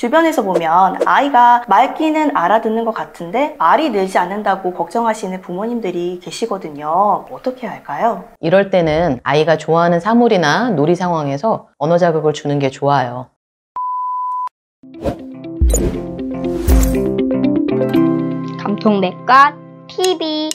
주변에서 보면 아이가 말귀는 알아듣는 것 같은데 말이 늘지 않는다고 걱정하시는 부모님들이 계시거든요. 어떻게 해야 할까요? 이럴 때는 아이가 좋아하는 사물이나 놀이 상황에서 언어 자극을 주는 게 좋아요. 감통백과 TV.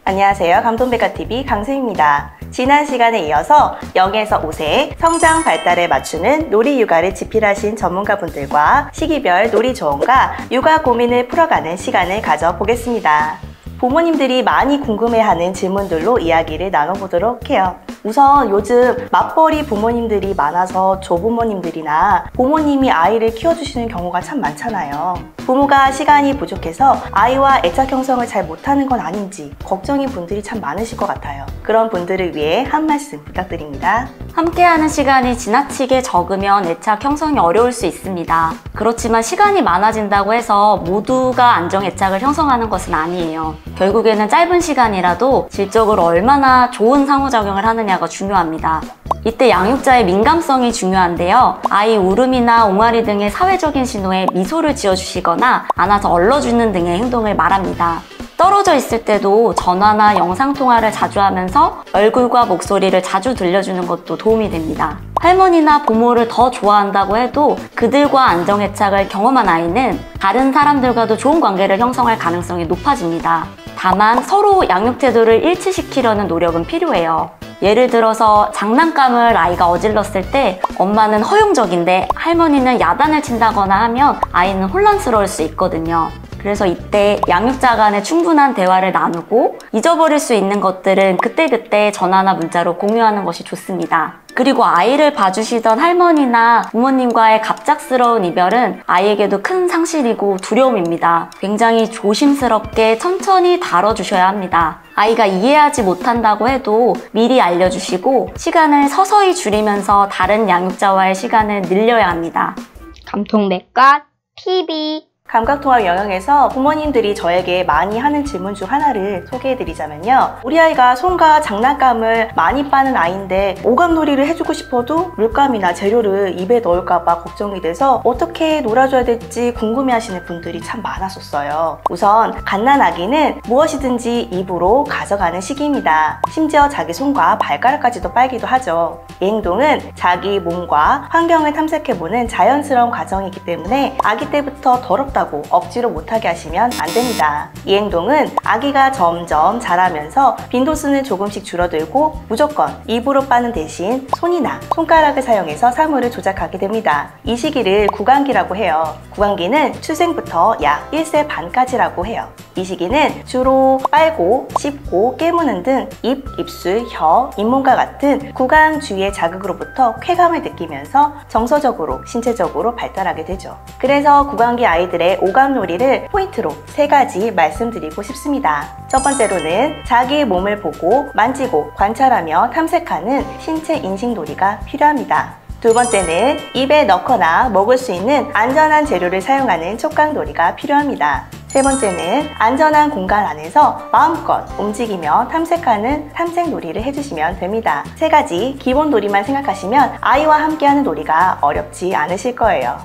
안녕하세요. 감통백과TV 강수입니다. 지난 시간에 이어서 0에서 5세 성장 발달에 맞추는 놀이 육아를 집필하신 전문가분들과 시기별 놀이 조언과 육아 고민을 풀어가는 시간을 가져보겠습니다. 부모님들이 많이 궁금해하는 질문들로 이야기를 나눠보도록 해요. 우선 요즘 맞벌이 부모님들이 많아서 조부모님들이나 부모님이 아이를 키워주시는 경우가 참 많잖아요. 부모가 시간이 부족해서 아이와 애착 형성을 잘 못하는 건 아닌지 걱정인 분들이 참 많으실 것 같아요. 그런 분들을 위해 한 말씀 부탁드립니다. 함께하는 시간이 지나치게 적으면 애착 형성이 어려울 수 있습니다. 그렇지만 시간이 많아진다고 해서 모두가 안정 애착을 형성하는 것은 아니에요. 결국에는 짧은 시간이라도 질적으로 얼마나 좋은 상호작용을 하느냐가 중요합니다. 이때 양육자의 민감성이 중요한데요. 아이 울음이나 옹알이 등의 사회적인 신호에 미소를 지어주시거나 안아서 얼러주는 등의 행동을 말합니다. 떨어져 있을 때도 전화나 영상통화를 자주 하면서 얼굴과 목소리를 자주 들려주는 것도 도움이 됩니다. 할머니나 부모를 더 좋아한다고 해도 그들과 안정애착을 경험한 아이는 다른 사람들과도 좋은 관계를 형성할 가능성이 높아집니다. 다만 서로 양육 태도를 일치시키려는 노력은 필요해요. 예를 들어서 장난감을 아이가 어질렀을 때 엄마는 허용적인데 할머니는 야단을 친다거나 하면 아이는 혼란스러울 수 있거든요. 그래서 이때 양육자 간에 충분한 대화를 나누고 잊어버릴 수 있는 것들은 그때그때 전화나 문자로 공유하는 것이 좋습니다. 그리고 아이를 봐주시던 할머니나 부모님과의 갑작스러운 이별은 아이에게도 큰 상실이고 두려움입니다. 굉장히 조심스럽게 천천히 다뤄주셔야 합니다. 아이가 이해하지 못한다고 해도 미리 알려주시고 시간을 서서히 줄이면서 다른 양육자와의 시간을 늘려야 합니다. 감통백과 TV. 감각통합 영역에서 부모님들이 저에게 많이 하는 질문 중 하나를 소개해드리자면요. 우리 아이가 손과 장난감을 많이 빠는 아이인데 오감놀이를 해주고 싶어도 물감이나 재료를 입에 넣을까봐 걱정이 돼서 어떻게 놀아줘야 될지 궁금해하시는 분들이 참 많았었어요. 우선 갓난아기는 무엇이든지 입으로 가져가는 시기입니다. 심지어 자기 손과 발가락까지도 빨기도 하죠. 이 행동은 자기 몸과 환경을 탐색해보는 자연스러운 과정이기 때문에 아기 때부터 더럽다고 억지로 못하게 하시면 안 됩니다. 이 행동은 아기가 점점 자라면서 빈도수는 조금씩 줄어들고 무조건 입으로 빠는 대신 손이나 손가락을 사용해서 사물을 조작하게 됩니다. 이 시기를 구강기라고 해요. 구강기는 출생부터 약 1세 반까지라고 해요. 이 시기는 주로 빨고, 씹고, 깨무는 등 입, 입술, 혀, 잇몸과 같은 구강 주위의 자극으로부터 쾌감을 느끼면서 정서적으로, 신체적으로 발달하게 되죠. 그래서 구강기 아이들의 오감놀이를 포인트로 3가지 말씀드리고 싶습니다. 첫 번째로는 자기의 몸을 보고 만지고 관찰하며 탐색하는 신체 인식놀이가 필요합니다. 두 번째는 입에 넣거나 먹을 수 있는 안전한 재료를 사용하는 촉각놀이가 필요합니다. 세 번째는 안전한 공간 안에서 마음껏 움직이며 탐색하는 탐색놀이를 해주시면 됩니다. 3가지 기본 놀이만 생각하시면 아이와 함께하는 놀이가 어렵지 않으실 거예요.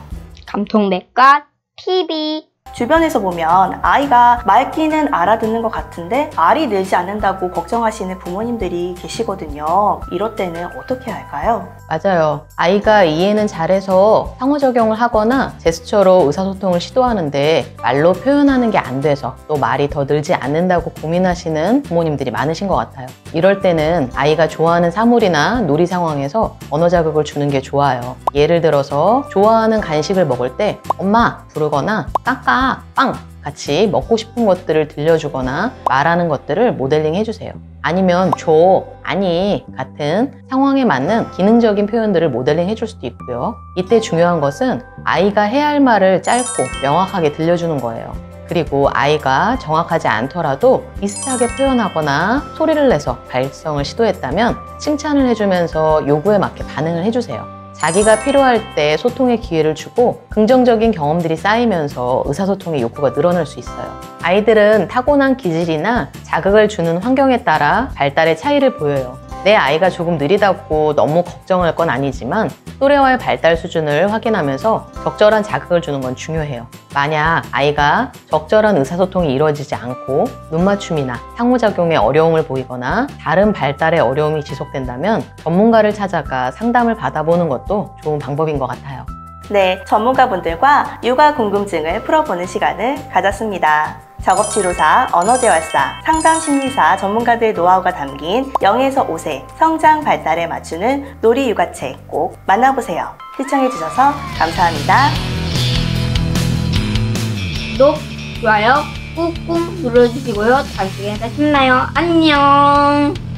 감통백과 TV. 주변에서 보면 아이가 말귀는 알아듣는 것 같은데 말이 늘지 않는다고 걱정하시는 부모님들이 계시거든요. 이럴 때는 어떻게 해야 할까요? 맞아요. 아이가 이해는 잘해서 상호작용을 하거나 제스처로 의사소통을 시도하는데 말로 표현하는 게 안 돼서 또 말이 더 늘지 않는다고 고민하시는 부모님들이 많으신 것 같아요. 이럴 때는 아이가 좋아하는 사물이나 놀이 상황에서 언어 자극을 주는 게 좋아요. 예를 들어서 좋아하는 간식을 먹을 때 엄마 부르거나 까까 빵 같이 먹고 싶은 것들을 들려주거나 말하는 것들을 모델링 해주세요. 아니면 줘, 아니 같은 상황에 맞는 기능적인 표현들을 모델링 해줄 수도 있고요. 이때 중요한 것은 아이가 해야 할 말을 짧고 명확하게 들려주는 거예요. 그리고 아이가 정확하지 않더라도 비슷하게 표현하거나 소리를 내서 발성을 시도했다면 칭찬을 해주면서 요구에 맞게 반응을 해주세요. 자기가 필요할 때 소통의 기회를 주고 긍정적인 경험들이 쌓이면서 의사소통의 욕구가 늘어날 수 있어요. 아이들은 타고난 기질이나 자극을 주는 환경에 따라 발달의 차이를 보여요. 내 아이가 조금 느리다고 너무 걱정할 건 아니지만 또래와의 발달 수준을 확인하면서 적절한 자극을 주는 건 중요해요. 만약 아이가 적절한 의사소통이 이루어지지 않고 눈맞춤이나 상호작용에 어려움을 보이거나 다른 발달에 어려움이 지속된다면 전문가를 찾아가 상담을 받아보는 것도 좋은 방법인 것 같아요. 네, 전문가분들과 육아 궁금증을 풀어보는 시간을 가졌습니다. 작업치료사, 언어재활사, 상담심리사 전문가들의 노하우가 담긴 0에서 5세 성장 발달에 맞추는 놀이 육아책 꼭 만나보세요. 시청해주셔서 감사합니다. 구독, 좋아요 꾹꾹 눌러주시고요. 다음 시간에 다시 만나요. 안녕.